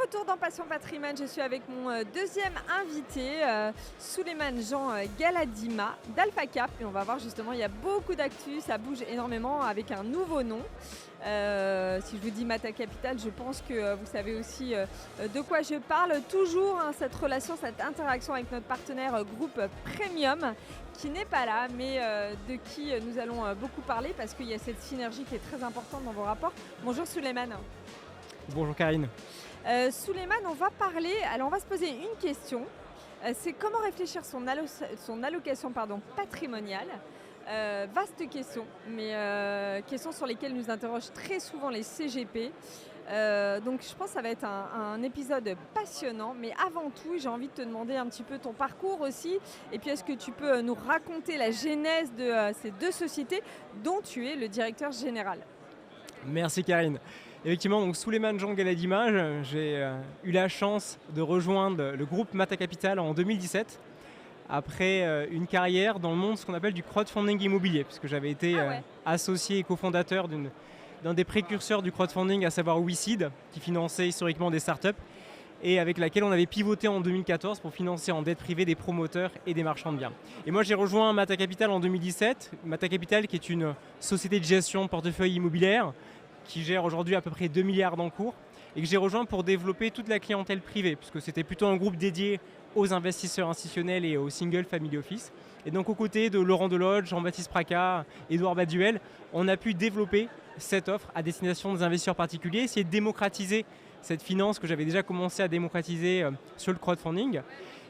retour dans Passion Patrimoine, je suis avec mon deuxième invité, Souleymane Jean Galadima d'Alpha Cap. Et on va voir justement, il y a beaucoup d'actu, ça bouge énormément avec un nouveau nom. Si je vous dis Mata Capital, je pense que vous savez aussi de quoi je parle. Toujours cette relation, cette interaction avec notre partenaire groupe Premium qui n'est pas là, mais de qui nous allons beaucoup parler parce qu'il y a cette synergie qui est très importante dans vos rapports. Bonjour Souleymane. Bonjour Karine. Souleymane, on va parler, alors on va se poser une question. C'est comment réfléchir son allocation patrimoniale. Vaste question, mais question sur lesquelles nous interrogent très souvent les CGP. Donc je pense que ça va être un épisode passionnant, mais avant tout j'ai envie de te demander un petit peu ton parcours aussi, et puis est-ce que tu peux nous raconter la genèse de ces deux sociétés dont tu es le directeur général. Merci Karine. Effectivement, donc Souleymane Jean Galadima, j'ai eu la chance de rejoindre le groupe Mata Capital en 2017 après une carrière dans le monde ce qu'on appelle du crowdfunding immobilier, puisque j'avais été associé et cofondateur d'un des précurseurs du crowdfunding, à savoir WeSeed, qui finançait historiquement des startups et avec laquelle on avait pivoté en 2014 pour financer en dette privée des promoteurs et des marchands de biens. Et moi j'ai rejoint Mata Capital en 2017, Mata Capital qui est une société de gestion de portefeuille immobilière qui gère aujourd'hui à peu près 2 milliards d'encours et que j'ai rejoint pour développer toute la clientèle privée, puisque c'était plutôt un groupe dédié aux investisseurs institutionnels et aux single family office. Et donc aux côtés de Laurent Delodge, Jean-Baptiste Praca, Édouard Baduel, on a pu développer cette offre à destination des investisseurs particuliers, essayer de démocratiser cette finance que j'avais déjà commencé à démocratiser sur le crowdfunding.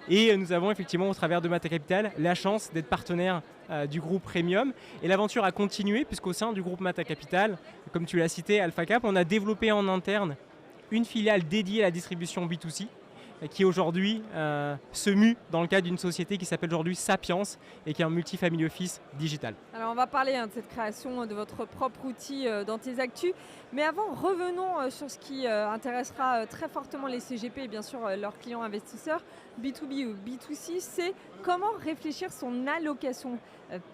Et nous avons effectivement, au travers de Mata Capital, la chance d'être partenaire du groupe Premium. Et l'aventure a continué, puisqu'au sein du groupe Mata Capital, comme tu l'as cité, Alpha Cap, on a développé en interne une filiale dédiée à la distribution B2C, qui aujourd'hui se mue dans le cadre d'une société qui s'appelle aujourd'hui Sapiens et qui est un multifamily office digital. Alors on va parler de cette création de votre propre outil dans tes actus, mais avant revenons sur ce qui intéressera très fortement les CGP et bien sûr leurs clients investisseurs, B2B ou B2C, c'est comment réfléchir son allocation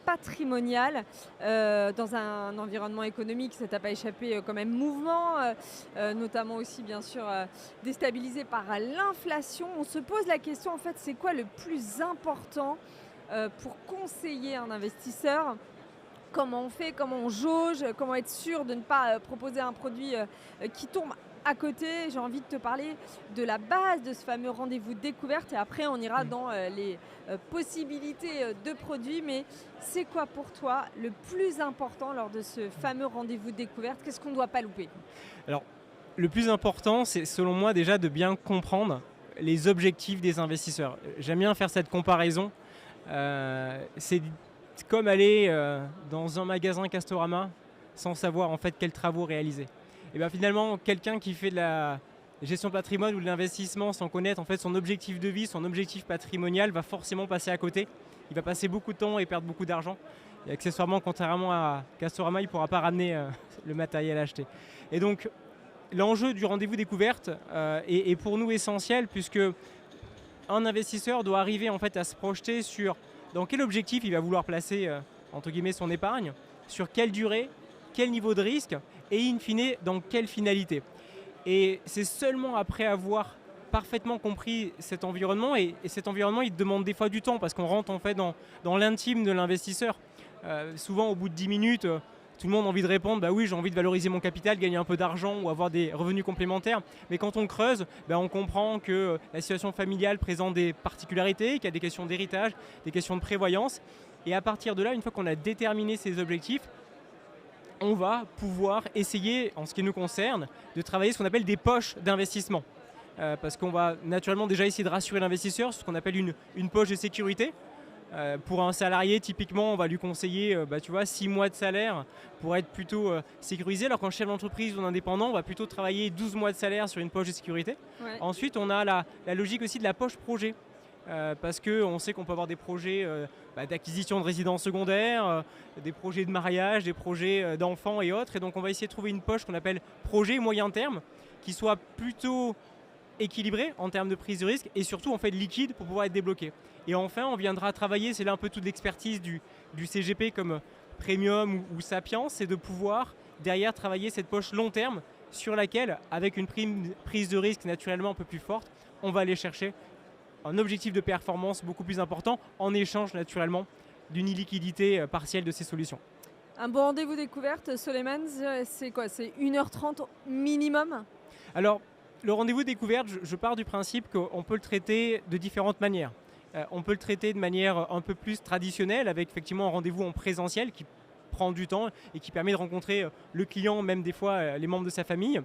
patrimoniale dans un environnement économique, ça t'a pas échappé quand même mouvement, notamment aussi bien sûr déstabilisé par l'inflation. On se pose la question en fait, c'est quoi le plus important pour conseiller un investisseur? Comment on fait, comment on jauge, comment être sûr de ne pas proposer un produit qui tombe à côté. J'ai envie de te parler de la base de ce fameux rendez-vous découverte et après on ira dans les possibilités de produits. Mais c'est quoi pour toi le plus important lors de ce fameux rendez-vous découverte? Qu'est-ce qu'on ne doit pas louper? Alors, le plus important, c'est selon moi déjà de bien comprendre les objectifs des investisseurs. J'aime bien faire cette comparaison. C'est comme aller dans un magasin Castorama sans savoir en fait quels travaux réaliser. Et bien finalement, quelqu'un qui fait de la gestion de patrimoine ou de l'investissement sans connaître en fait son objectif de vie, son objectif patrimonial, va forcément passer à côté. Il va passer beaucoup de temps et perdre beaucoup d'argent. Et accessoirement, contrairement à Castorama, il ne pourra pas ramener le matériel acheté. Et donc, l'enjeu du rendez-vous découverte est pour nous essentiel, puisque un investisseur doit arriver en fait à se projeter sur dans quel objectif il va vouloir placer entre guillemets son épargne, sur quelle durée, quel niveau de risque et in fine dans quelle finalité. Et c'est seulement après avoir parfaitement compris cet environnement, et cet environnement il demande des fois du temps parce qu'on rentre en fait dans l'intime de l'investisseur. Souvent au bout de 10 minutes, tout le monde a envie de répondre, bah oui, j'ai envie de valoriser mon capital, gagner un peu d'argent ou avoir des revenus complémentaires. Mais quand on creuse, on comprend que la situation familiale présente des particularités, qu'il y a des questions d'héritage, des questions de prévoyance. Et à partir de là, une fois qu'on a déterminé ces objectifs, on va pouvoir essayer, en ce qui nous concerne, de travailler ce qu'on appelle des poches d'investissement. Parce qu'on va naturellement déjà essayer de rassurer l'investisseur sur ce qu'on appelle une poche de sécurité. Pour un salarié, typiquement, on va lui conseiller 6 mois de salaire pour être plutôt sécurisé, alors qu'un chef d'entreprise ou un indépendant, on va plutôt travailler 12 mois de salaire sur une poche de sécurité. Ouais. Ensuite, on a la logique aussi de la poche projet, parce qu'on sait qu'on peut avoir des projets d'acquisition de résidences secondaires, des projets de mariage, des projets d'enfants et autres. Et donc, on va essayer de trouver une poche qu'on appelle projet moyen terme, qui soit plutôt équilibré en termes de prise de risque et surtout en fait liquide pour pouvoir être débloqué. Et enfin, on viendra travailler, c'est là un peu toute l'expertise du CGP comme Premium ou Sapiens, c'est de pouvoir derrière travailler cette poche long terme sur laquelle, avec une prise de risque naturellement un peu plus forte, on va aller chercher un objectif de performance beaucoup plus important en échange naturellement d'une illiquidité partielle de ces solutions. Un bon rendez-vous découverte, Solomon, c'est quoi? C'est 1h30 minimum? Alors, le rendez-vous découverte, je pars du principe qu'on peut le traiter de différentes manières. On peut le traiter de manière un peu plus traditionnelle, avec effectivement un rendez-vous en présentiel qui prend du temps et qui permet de rencontrer le client, même des fois les membres de sa famille.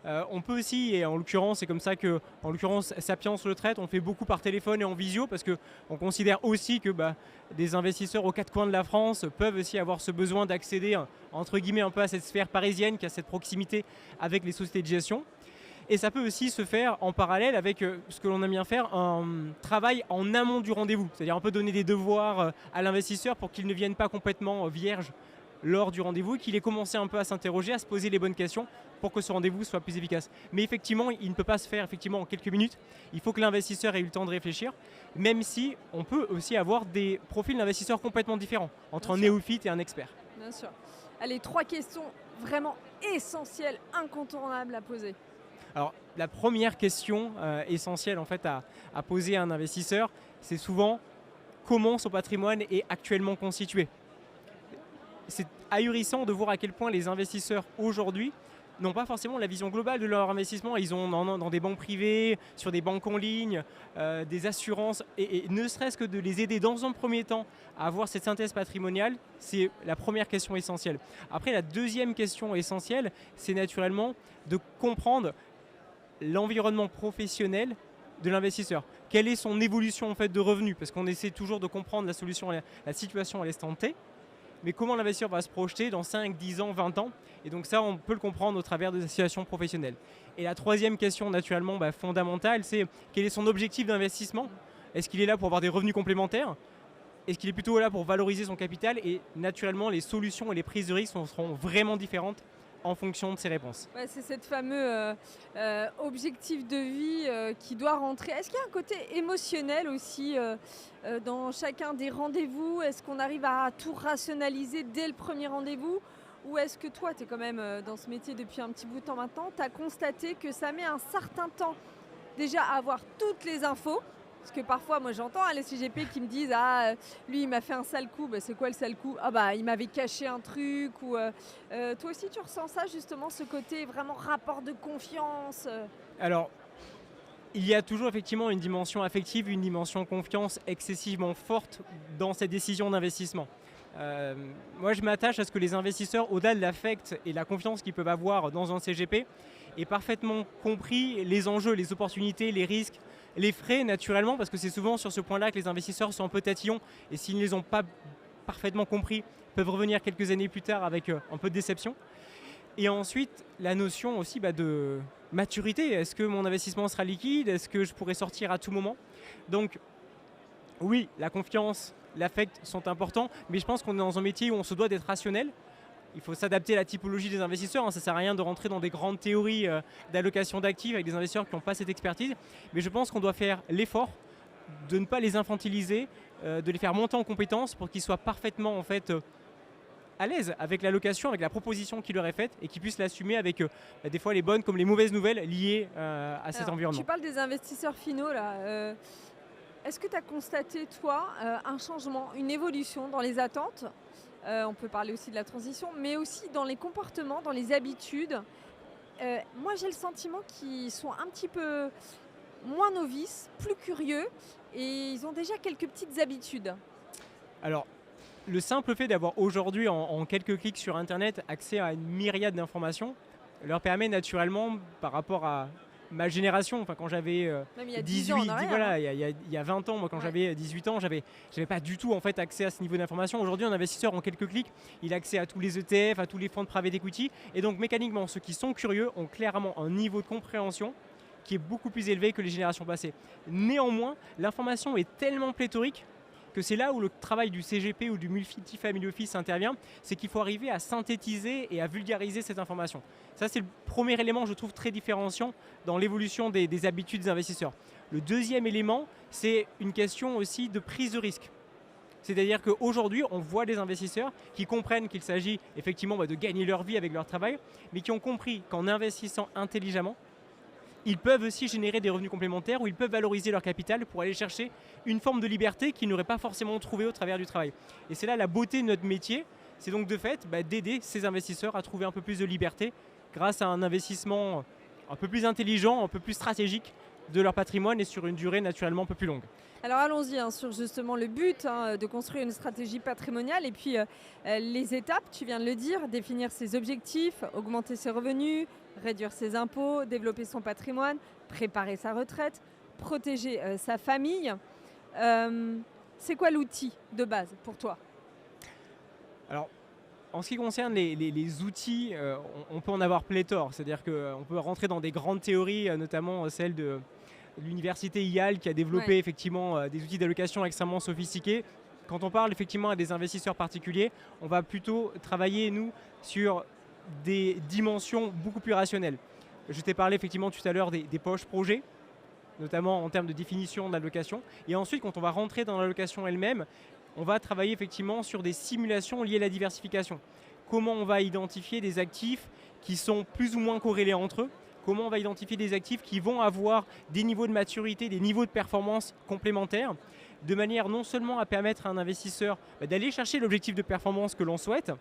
On peut aussi, et en l'occurrence, c'est comme ça que en l'occurrence Sapiens le traite, on fait beaucoup par téléphone et en visio parce qu'on considère aussi que des investisseurs aux quatre coins de la France peuvent aussi avoir ce besoin d'accéder entre guillemets un peu à cette sphère parisienne qui a cette proximité avec les sociétés de gestion. Et ça peut aussi se faire en parallèle avec ce que l'on aime bien faire, un travail en amont du rendez-vous. C'est-à-dire un peu donner des devoirs à l'investisseur pour qu'il ne vienne pas complètement vierge lors du rendez-vous, qu'il ait commencé un peu à s'interroger, à se poser les bonnes questions pour que ce rendez-vous soit plus efficace. Mais effectivement, il ne peut pas se faire en quelques minutes. Il faut que l'investisseur ait eu le temps de réfléchir, même si on peut aussi avoir des profils d'investisseurs complètement différents, entre un néophyte et un expert. Bien sûr. Allez, 3 questions vraiment essentielles, incontournables à poser. Alors, la première question essentielle en fait, à poser à un investisseur, c'est souvent comment son patrimoine est actuellement constitué. C'est ahurissant de voir à quel point les investisseurs aujourd'hui n'ont pas forcément la vision globale de leur investissement. Ils ont dans des banques privées, sur des banques en ligne, des assurances, et ne serait-ce que de les aider dans un premier temps à avoir cette synthèse patrimoniale, c'est la première question essentielle. Après, la deuxième question essentielle, c'est naturellement de comprendre l'environnement professionnel de l'investisseur. Quelle est son évolution en fait, de revenus? Parce qu'on essaie toujours de comprendre la situation à l'instant T, mais comment l'investisseur va se projeter dans 5, 10 ans, 20 ans. Et donc ça, on peut le comprendre au travers de sa situation professionnelle. Et la troisième question, naturellement fondamentale, c'est quel est son objectif d'investissement? Est-ce qu'il est là pour avoir des revenus complémentaires? Est-ce qu'il est plutôt là pour valoriser son capital? Et naturellement, les solutions et les prises de risque seront vraiment différentes en fonction de ces réponses. Ouais, c'est cette fameux objectif de vie qui doit rentrer. Est-ce qu'il y a un côté émotionnel aussi dans chacun des rendez-vous? Est-ce qu'on arrive à tout rationaliser dès le premier rendez-vous? Ou est-ce que toi, tu es quand même dans ce métier depuis un petit bout de temps maintenant, tu as constaté que ça met un certain temps déjà à avoir toutes les infos? Parce que parfois, moi j'entends les CGP qui me disent « Ah, lui il m'a fait un sale coup, c'est quoi le sale coup? Ah il m'avait caché un truc » ou toi aussi tu ressens ça justement, ce côté vraiment rapport de confiance? Alors, il y a toujours effectivement une dimension affective, une dimension confiance excessivement forte dans ces décisions d'investissement. Moi je m'attache à ce que les investisseurs, au-delà de l'affect et la confiance qu'ils peuvent avoir dans un CGP, aient parfaitement compris les enjeux, les opportunités, les risques, les frais naturellement, parce que c'est souvent sur ce point-là que les investisseurs sont un peu tatillons et s'ils ne les ont pas parfaitement compris, peuvent revenir quelques années plus tard avec un peu de déception. Et ensuite, la notion aussi de maturité. Est-ce que mon investissement sera liquide? Est-ce que je pourrai sortir à tout moment? Donc oui, la confiance, l'affect sont importants, mais je pense qu'on est dans un métier où on se doit d'être rationnel. Il faut s'adapter à la typologie des investisseurs. Ça ne sert à rien de rentrer dans des grandes théories d'allocation d'actifs avec des investisseurs qui n'ont pas cette expertise. Mais je pense qu'on doit faire l'effort de ne pas les infantiliser, de les faire monter en compétences pour qu'ils soient parfaitement en fait, à l'aise avec l'allocation, avec la proposition qui leur est faite et qu'ils puissent l'assumer avec des fois les bonnes comme les mauvaises nouvelles liées à cet environnement. Tu parles des investisseurs finaux là. Est-ce que tu as constaté, toi, un changement, une évolution dans les attentes? On peut parler aussi de la transition, mais aussi dans les comportements, dans les habitudes. Moi, j'ai le sentiment qu'ils sont un petit peu moins novices, plus curieux, et ils ont déjà quelques petites habitudes. Alors, le simple fait d'avoir aujourd'hui, en quelques clics sur Internet, accès à une myriade d'informations, leur permet naturellement, par rapport à ma génération, quand j'avais 18, il y a 20 ans, moi quand j'avais 18 ans, j'avais pas du tout en fait accès à ce niveau d'information. Aujourd'hui, un investisseur en quelques clics, il a accès à tous les ETF, à tous les fonds de private equity, et donc mécaniquement, ceux qui sont curieux ont clairement un niveau de compréhension qui est beaucoup plus élevé que les générations passées. Néanmoins, l'information est tellement pléthorique que c'est là où le travail du CGP ou du Multi-Family Office intervient, c'est qu'il faut arriver à synthétiser et à vulgariser cette information. Ça, c'est le premier élément, je trouve, très différenciant dans l'évolution des habitudes des investisseurs. Le deuxième élément, c'est une question aussi de prise de risque. C'est-à-dire qu'aujourd'hui, on voit des investisseurs qui comprennent qu'il s'agit effectivement de gagner leur vie avec leur travail, mais qui ont compris qu'en investissant intelligemment, ils peuvent aussi générer des revenus complémentaires ou ils peuvent valoriser leur capital pour aller chercher une forme de liberté qu'ils n'auraient pas forcément trouvée au travers du travail. Et c'est là la beauté de notre métier, c'est donc de fait d'aider ces investisseurs à trouver un peu plus de liberté grâce à un investissement un peu plus intelligent, un peu plus stratégique de leur patrimoine et sur une durée naturellement un peu plus longue. Alors allons-y sur justement le but de construire une stratégie patrimoniale et puis les étapes, tu viens de le dire, définir ses objectifs, augmenter ses revenus, réduire ses impôts, développer son patrimoine, préparer sa retraite, protéger sa famille. C'est quoi l'outil de base pour toi? Alors, en ce qui concerne les outils, on peut en avoir pléthore. C'est-à-dire qu'on peut rentrer dans des grandes théories, notamment celle de l'université Yale qui a développé effectivement des outils d'allocation extrêmement sophistiqués. Quand on parle effectivement à des investisseurs particuliers, on va plutôt travailler, nous, sur des dimensions beaucoup plus rationnelles. Je t'ai parlé effectivement tout à l'heure des poches projets, notamment en termes de définition de l'allocation. Et ensuite, quand on va rentrer dans l'allocation elle-même, on va travailler effectivement sur des simulations liées à la diversification. Comment on va identifier des actifs qui sont plus ou moins corrélés entre eux. Comment on va identifier des actifs qui vont avoir des niveaux de maturité, des niveaux de performance complémentaires, de manière non seulement à permettre à un investisseur d'aller chercher l'objectif de performance que l'on souhaite,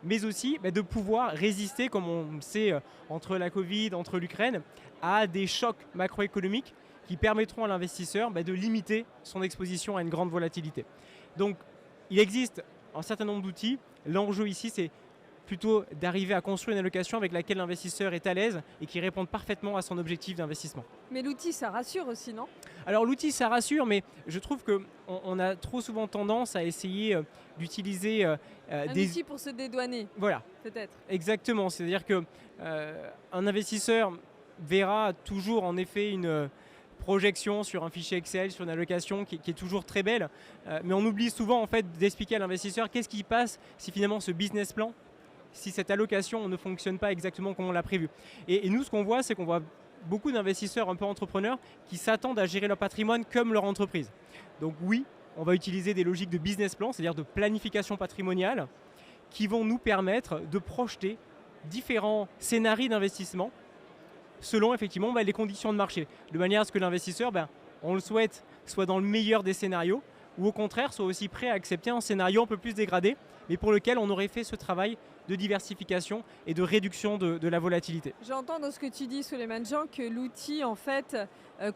mais aussi de pouvoir résister, comme on le sait, entre la Covid, entre l'Ukraine, à des chocs macroéconomiques qui permettront à l'investisseur de limiter son exposition à une grande volatilité. Donc, il existe un certain nombre d'outils. L'enjeu ici, c'est plutôt d'arriver à construire une allocation avec laquelle l'investisseur est à l'aise et qui répond parfaitement à son objectif d'investissement. Mais l'outil, ça rassure aussi, non? Alors l'outil, ça rassure, mais je trouve qu'on a trop souvent tendance à essayer d'utiliser un outil pour se dédouaner. Voilà. Peut-être. Exactement. C'est-à-dire qu'un investisseur verra toujours en effet une projection sur un fichier Excel, sur une allocation qui est toujours très belle, mais on oublie souvent en fait d'expliquer à l'investisseur qu'est-ce qui passe si finalement ce business plan, si cette allocation ne fonctionne pas exactement comme on l'a prévu. Et nous, ce qu'on voit, c'est qu'on voit beaucoup d'investisseurs un peu entrepreneurs qui s'attendent à gérer leur patrimoine comme leur entreprise. Donc oui, on va utiliser des logiques de business plan, c'est-à-dire de planification patrimoniale, qui vont nous permettre de projeter différents scénarios d'investissement selon effectivement les conditions de marché, de manière à ce que l'investisseur, on le souhaite, soit dans le meilleur des scénarios, ou au contraire soit aussi prêt à accepter un scénario un peu plus dégradé, mais pour lequel on aurait fait ce travail de diversification et de réduction de la volatilité. J'entends dans ce que tu dis, Souleymane Jean, que l'outil en fait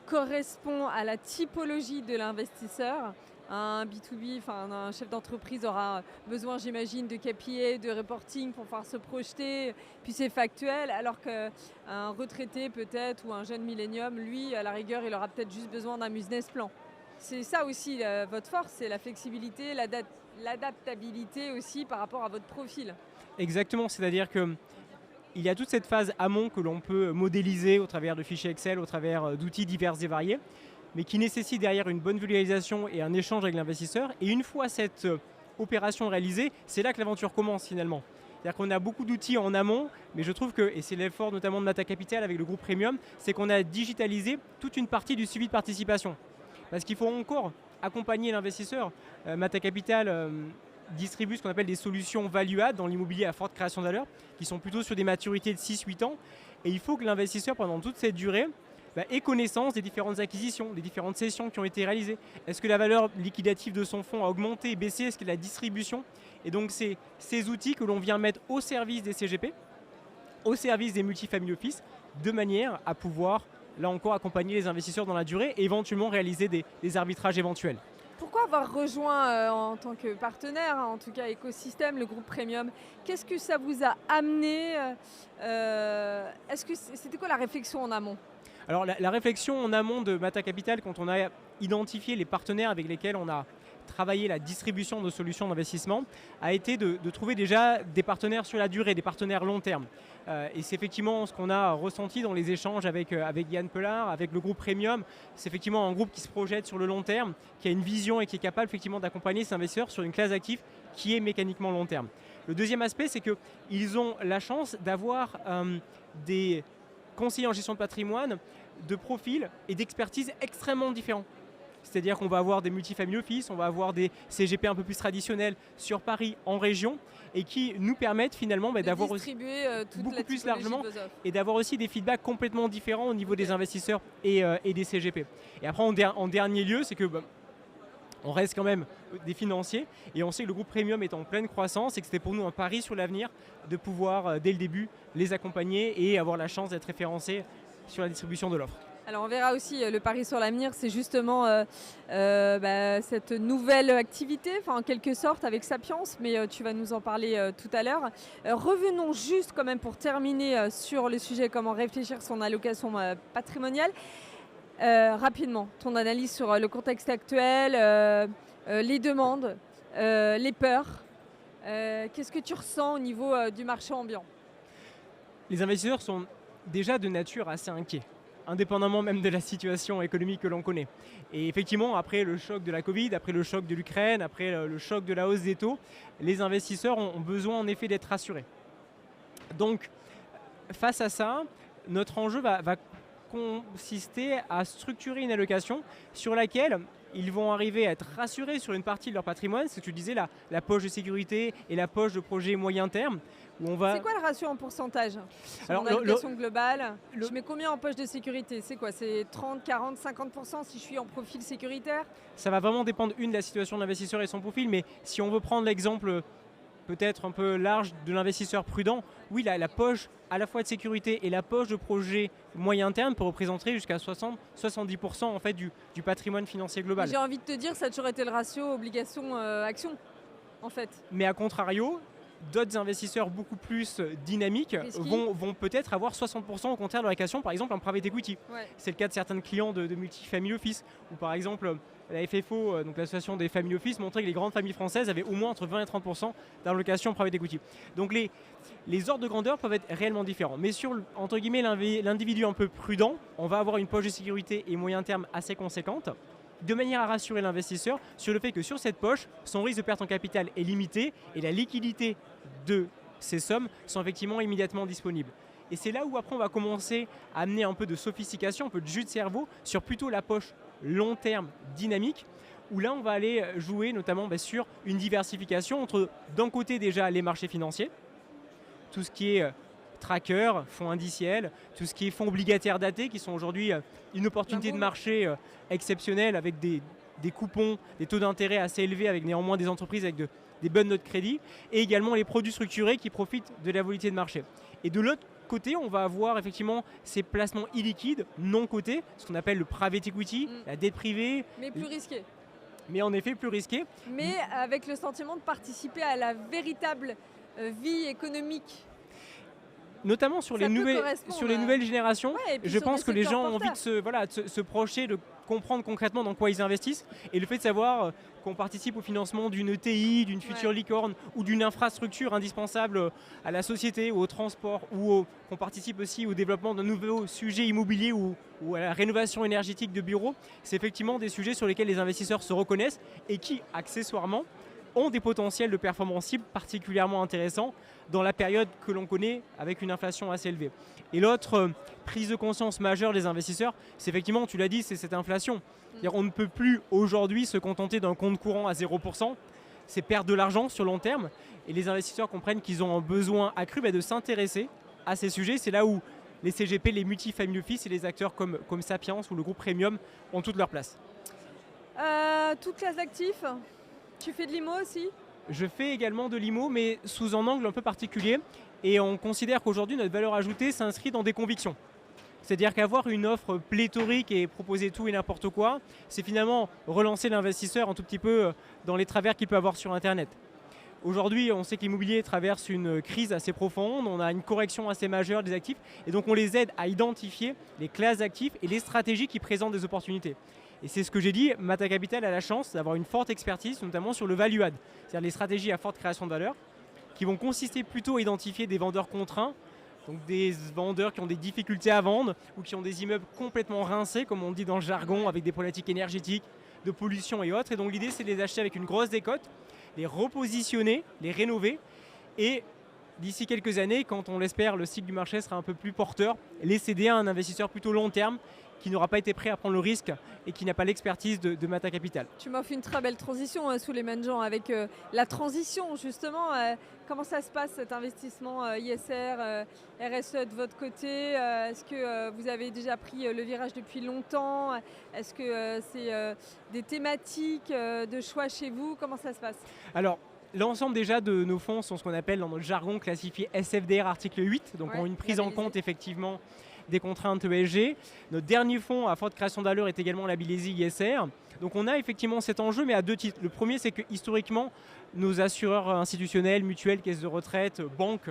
correspond à la typologie de l'investisseur. Un B2B, un chef d'entreprise aura besoin, j'imagine, de KPI, de reporting pour pouvoir se projeter, puis c'est factuel, alors qu'un retraité peut-être ou un jeune millénium, lui, à la rigueur, il aura peut-être juste besoin d'un business plan. C'est ça aussi votre force, c'est la flexibilité, l'adaptabilité aussi par rapport à votre profil. Exactement, c'est-à-dire qu'il y a toute cette phase amont que l'on peut modéliser au travers de fichiers Excel, au travers d'outils divers et variés, mais qui nécessite derrière une bonne visualisation et un échange avec l'investisseur. Et une fois cette opération réalisée, c'est là que l'aventure commence finalement. C'est-à-dire qu'on a beaucoup d'outils en amont, mais je trouve que, et c'est l'effort notamment de Mata Capital avec le groupe Premium, c'est qu'on a digitalisé toute une partie du suivi de participation. Parce qu'il faut encore accompagner l'investisseur. Mata Capital distribue ce qu'on appelle des solutions value-add dans l'immobilier à forte création de valeur, qui sont plutôt sur des maturités de 6-8 ans. Et il faut que l'investisseur, pendant toute cette durée, ait connaissance des différentes acquisitions, des différentes cessions qui ont été réalisées. Est-ce que la valeur liquidative de son fonds a augmenté, baissé? Est-ce que la distribution? Et donc c'est ces outils que l'on vient mettre au service des CGP, au service des multifamily office, de manière à pouvoir, là encore, accompagner les investisseurs dans la durée et éventuellement réaliser des arbitrages éventuels. Pourquoi avoir rejoint en tant que partenaire, en tout cas écosystème, le groupe Premium? Qu'est-ce que ça vous a amené? C'était quoi la réflexion en amont? Alors la réflexion en amont de Mata Capital, quand on a identifié les partenaires avec lesquels on a travaillé la distribution de solutions d'investissement, a été de trouver déjà des partenaires sur la durée, des partenaires long terme. Et c'est effectivement ce qu'on a ressenti dans les échanges avec Yann Pelard, avec le groupe Premium. C'est effectivement un groupe qui se projette sur le long terme, qui a une vision et qui est capable effectivement d'accompagner ces investisseurs sur une classe d'actifs qui est mécaniquement long terme. Le deuxième aspect, c'est qu'ils ont la chance d'avoir des conseillers en gestion de patrimoine de profils et d'expertise extrêmement différents. C'est-à-dire qu'on va avoir des multifamily office, on va avoir des CGP un peu plus traditionnels sur Paris, en région, et qui nous permettent finalement d'avoir beaucoup plus largement et d'avoir aussi des feedbacks complètement différents au niveau des investisseurs et des CGP. Et après, en dernier lieu, c'est que on reste quand même des financiers et on sait que le groupe Premium est en pleine croissance et que c'était pour nous un pari sur l'avenir de pouvoir, dès le début, les accompagner et avoir la chance d'être référencés sur la distribution de l'offre. Alors on verra aussi le pari sur l'avenir, c'est justement cette nouvelle activité, en quelque sorte avec Sapiens, mais tu vas nous en parler tout à l'heure. Revenons juste quand même pour terminer sur le sujet comment réfléchir son allocation patrimoniale. Rapidement, ton analyse sur le contexte actuel, les demandes, les peurs. Qu'est-ce que tu ressens au niveau du marché ambiant ? Les investisseurs sont déjà de nature assez inquiets, indépendamment même de la situation économique que l'on connaît. Et effectivement, après le choc de la Covid, après le choc de l'Ukraine, après le choc de la hausse des taux, les investisseurs ont besoin en effet d'être rassurés. Donc, face à ça, notre enjeu va consister à structurer une allocation sur laquelle ils vont arriver à être rassurés sur une partie de leur patrimoine, c'est ce que tu disais, la poche de sécurité et la poche de projet moyen terme. C'est quoi le ratio en pourcentage sur mon allocation globale Je mets combien en poche de sécurité ? C'est quoi ? C'est 30, 40, 50% si je suis en profil sécuritaire ? Ça va vraiment dépendre de la situation de l'investisseur et son profil, mais si on veut prendre l'exemple peut-être un peu large de l'investisseur prudent, oui, la poche à la fois de sécurité et la poche de projet moyen terme peut représenter jusqu'à 60-70% en fait du patrimoine financier global. J'ai envie de te dire, ça a toujours été le ratio obligation-action, en fait. Mais à contrario, d'autres investisseurs beaucoup plus dynamiques vont peut-être avoir 60% au contraire de leur allocation, par exemple en private equity. Ouais. C'est le cas de certains clients de multifamily office, ou par exemple la FFO, donc l'association des family office, montrait que les grandes familles françaises avaient au moins entre 20 et 30% d'allocation private equity. Donc les ordres de grandeur peuvent être réellement différents. Mais sur, entre guillemets, l'individu un peu prudent, on va avoir une poche de sécurité et moyen terme assez conséquente, de manière à rassurer l'investisseur sur le fait que sur cette poche, son risque de perte en capital est limité et la liquidité de ces sommes sont effectivement immédiatement disponibles. Et c'est là où après on va commencer à amener un peu de sophistication, un peu de jus de cerveau sur plutôt la poche long terme dynamique, où là on va aller jouer notamment sur une diversification entre d'un côté déjà les marchés financiers, tout ce qui est tracker, fonds indiciels, tout ce qui est fonds obligataires datés qui sont aujourd'hui une opportunité de marché exceptionnelle avec des coupons, des taux d'intérêt assez élevés avec néanmoins des entreprises avec des bonnes notes de crédit et également les produits structurés qui profitent de la volatilité de marché. Et de l'autre côté, on va avoir effectivement ces placements illiquides, non cotés, ce qu'on appelle le private equity, la dette privée. Mais plus risqué. Mais en effet plus risqué. Mais avec le sentiment de participer à la véritable vie économique. Notamment sur les nouvelles générations, je pense que les gens ont envie de se projeter, de comprendre concrètement dans quoi ils investissent. Et le fait de savoir qu'on participe au financement d'une ETI, d'une future licorne ou d'une infrastructure indispensable à la société ou au transport, ou qu'on participe aussi au développement d'un nouveau sujet immobilier ou à la rénovation énergétique de bureaux, c'est effectivement des sujets sur lesquels les investisseurs se reconnaissent et qui, accessoirement, ont des potentiels de performance cible particulièrement intéressants dans la période que l'on connaît avec une inflation assez élevée. Et l'autre prise de conscience majeure des investisseurs, c'est effectivement, tu l'as dit, c'est cette inflation. C'est-à-dire on ne peut plus aujourd'hui se contenter d'un compte courant à 0%, c'est perdre de l'argent sur long terme. Et les investisseurs comprennent qu'ils ont un besoin accru de s'intéresser à ces sujets. C'est là où les CGP, les multifamily office et les acteurs comme Sapiens ou le groupe Premium ont toute leur place. Toute classe d'actifs. Tu fais de l'IMO aussi ? Je fais également de l'IMO, mais sous un angle un peu particulier. Et on considère qu'aujourd'hui, notre valeur ajoutée s'inscrit dans des convictions. C'est-à-dire qu'avoir une offre pléthorique et proposer tout et n'importe quoi, c'est finalement relancer l'investisseur un tout petit peu dans les travers qu'il peut avoir sur Internet. Aujourd'hui, on sait que l'immobilier traverse une crise assez profonde, on a une correction assez majeure des actifs, et donc on les aide à identifier les classes d'actifs et les stratégies qui présentent des opportunités. Et c'est ce que j'ai dit, Mata Capital a la chance d'avoir une forte expertise, notamment sur le value add, c'est-à-dire les stratégies à forte création de valeur, qui vont consister plutôt à identifier des vendeurs contraints, donc des vendeurs qui ont des difficultés à vendre ou qui ont des immeubles complètement rincés, comme on dit dans le jargon, avec des problématiques énergétiques, de pollution et autres. Et donc l'idée, c'est de les acheter avec une grosse décote, les repositionner, les rénover et d'ici quelques années, quand on l'espère, le cycle du marché sera un peu plus porteur, les céder à un investisseur plutôt long terme qui n'aura pas été prêt à prendre le risque et qui n'a pas l'expertise de Mata Capital. Tu m'as fait une très belle transition, Souleymane Jean, avec la transition justement. Comment ça se passe cet investissement ISR, RSE de votre côté? Est-ce que vous avez déjà pris le virage depuis longtemps? Est-ce que c'est des thématiques de choix chez vous? Comment ça se passe? Alors, l'ensemble déjà de nos fonds sont ce qu'on appelle dans notre jargon classifiés SFDR article 8, donc ont une prise en compte effectivement des contraintes ESG. Notre dernier fonds à forte création de valeur est également labellisé ISR. Donc on a effectivement cet enjeu, mais à deux titres. Le premier, c'est que historiquement, nos assureurs institutionnels, mutuelles, caisses de retraite, banques,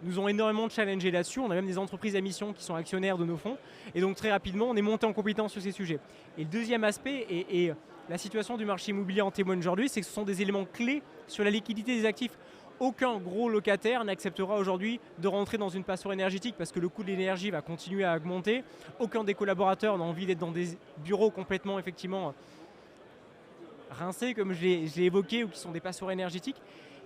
nous ont énormément challengé là-dessus. On a même des entreprises à mission qui sont actionnaires de nos fonds. Et donc très rapidement, on est monté en compétence sur ces sujets. Et le deuxième aspect, et la situation du marché immobilier en témoigne aujourd'hui, c'est que ce sont des éléments clés sur la liquidité des actifs. Aucun gros locataire n'acceptera aujourd'hui de rentrer dans une passoire énergétique parce que le coût de l'énergie va continuer à augmenter. Aucun des collaborateurs n'a envie d'être dans des bureaux complètement effectivement rincés, comme je l'ai évoqué, ou qui sont des passoires énergétiques.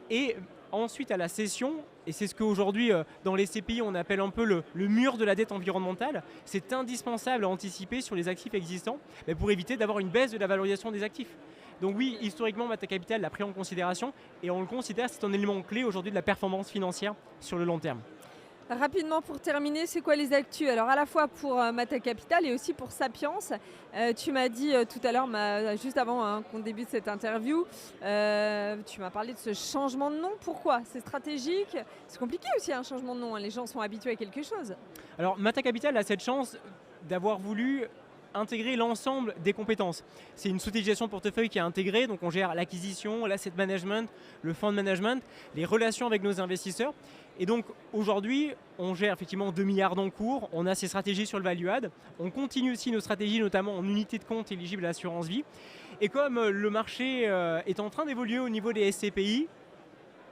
Et ensuite à la cession, et c'est ce qu'aujourd'hui dans les CPI on appelle un peu le mur de la dette environnementale, c'est indispensable à anticiper sur les actifs existants pour éviter d'avoir une baisse de la valorisation des actifs. Donc oui, historiquement, Mata Capital l'a pris en considération et on le considère, c'est un élément clé aujourd'hui de la performance financière sur le long terme. Rapidement pour terminer, c'est quoi les actus? Alors à la fois pour Mata Capital et aussi pour Sapiens. Tu m'as dit tout à l'heure, juste avant qu'on débute cette interview, tu m'as parlé de ce changement de nom. Pourquoi? C'est stratégique? C'est compliqué aussi un changement de nom, les gens sont habitués à quelque chose. Alors Mata Capital a cette chance d'avoir voulu intégrer l'ensemble des compétences. C'est une société de gestion de portefeuille qui est intégrée, donc on gère l'acquisition, l'asset management, le fund management, les relations avec nos investisseurs. Et donc aujourd'hui, on gère effectivement 2 milliards d'encours, on a ces stratégies sur le value add, on continue aussi nos stratégies notamment en unité de compte éligible à l'assurance vie. Et comme le marché est en train d'évoluer au niveau des SCPI,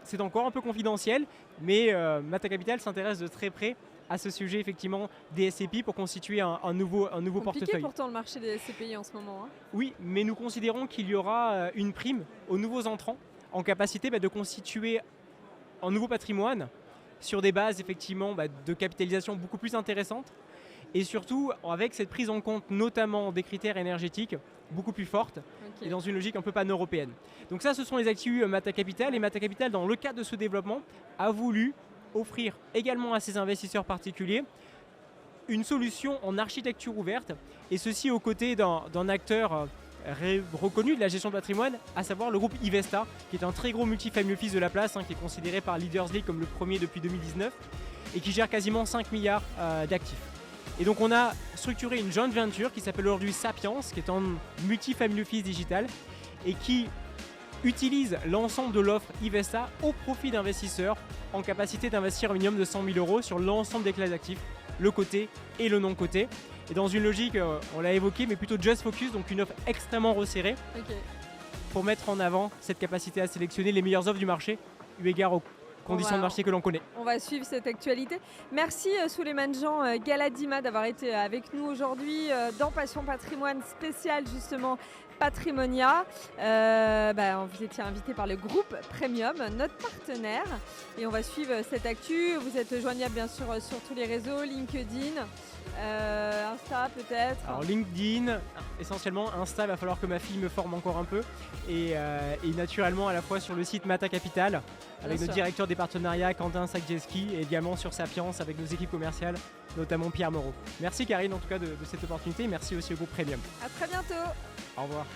c'est encore un peu confidentiel, mais Mata Capital s'intéresse de très près à ce sujet effectivement des SCPI pour constituer un nouveau portefeuille. Compliqué pourtant le marché des SCPI en ce moment. Hein. Oui, mais nous considérons qu'il y aura une prime aux nouveaux entrants en capacité de constituer un nouveau patrimoine sur des bases effectivement de capitalisation beaucoup plus intéressantes et surtout avec cette prise en compte notamment des critères énergétiques beaucoup plus forte et dans une logique un peu pan-européenne. Donc ça, ce sont les actus Mata Capital, et Mata Capital, dans le cadre de ce développement, a voulu offrir également à ses investisseurs particuliers une solution en architecture ouverte, et ceci aux côtés d'un acteur reconnu de la gestion de patrimoine, à savoir le groupe Ivesta, qui est un très gros multifamily office de la place, qui est considéré par Leaders League comme le premier depuis 2019 et qui gère quasiment 5 milliards d'actifs. Et donc on a structuré une joint venture qui s'appelle aujourd'hui Sapiens, qui est un multifamily office digital et qui utilise l'ensemble de l'offre Ivesta au profit d'investisseurs en capacité d'investir un minimum de 100 000 € sur l'ensemble des classes d'actifs, le coté et le non-coté. Et dans une logique, on l'a évoqué, mais plutôt just focus, donc une offre extrêmement resserrée pour mettre en avant cette capacité à sélectionner les meilleures offres du marché, eu égard aux conditions de marché que l'on connaît. On va suivre cette actualité. Merci Souleymane Jean Galadima d'avoir été avec nous aujourd'hui dans Passion Patrimoine spécial justement Patrimonia. Vous étiez invité par le groupe Premium, notre partenaire, et on va suivre cette actu. Vous êtes joignable bien sûr sur tous les réseaux, LinkedIn, Insta peut-être. Alors LinkedIn, essentiellement. Insta, il va falloir que ma fille me forme encore un peu, et naturellement à la fois sur le site Mata Capital avec notre directeur des partenariats Quentin Sakjeski, et également sur Sapiens avec nos équipes commerciales, notamment Pierre Moreau. Merci Karine en tout cas de cette opportunité, et merci aussi au groupe Premium. À très bientôt. Au revoir.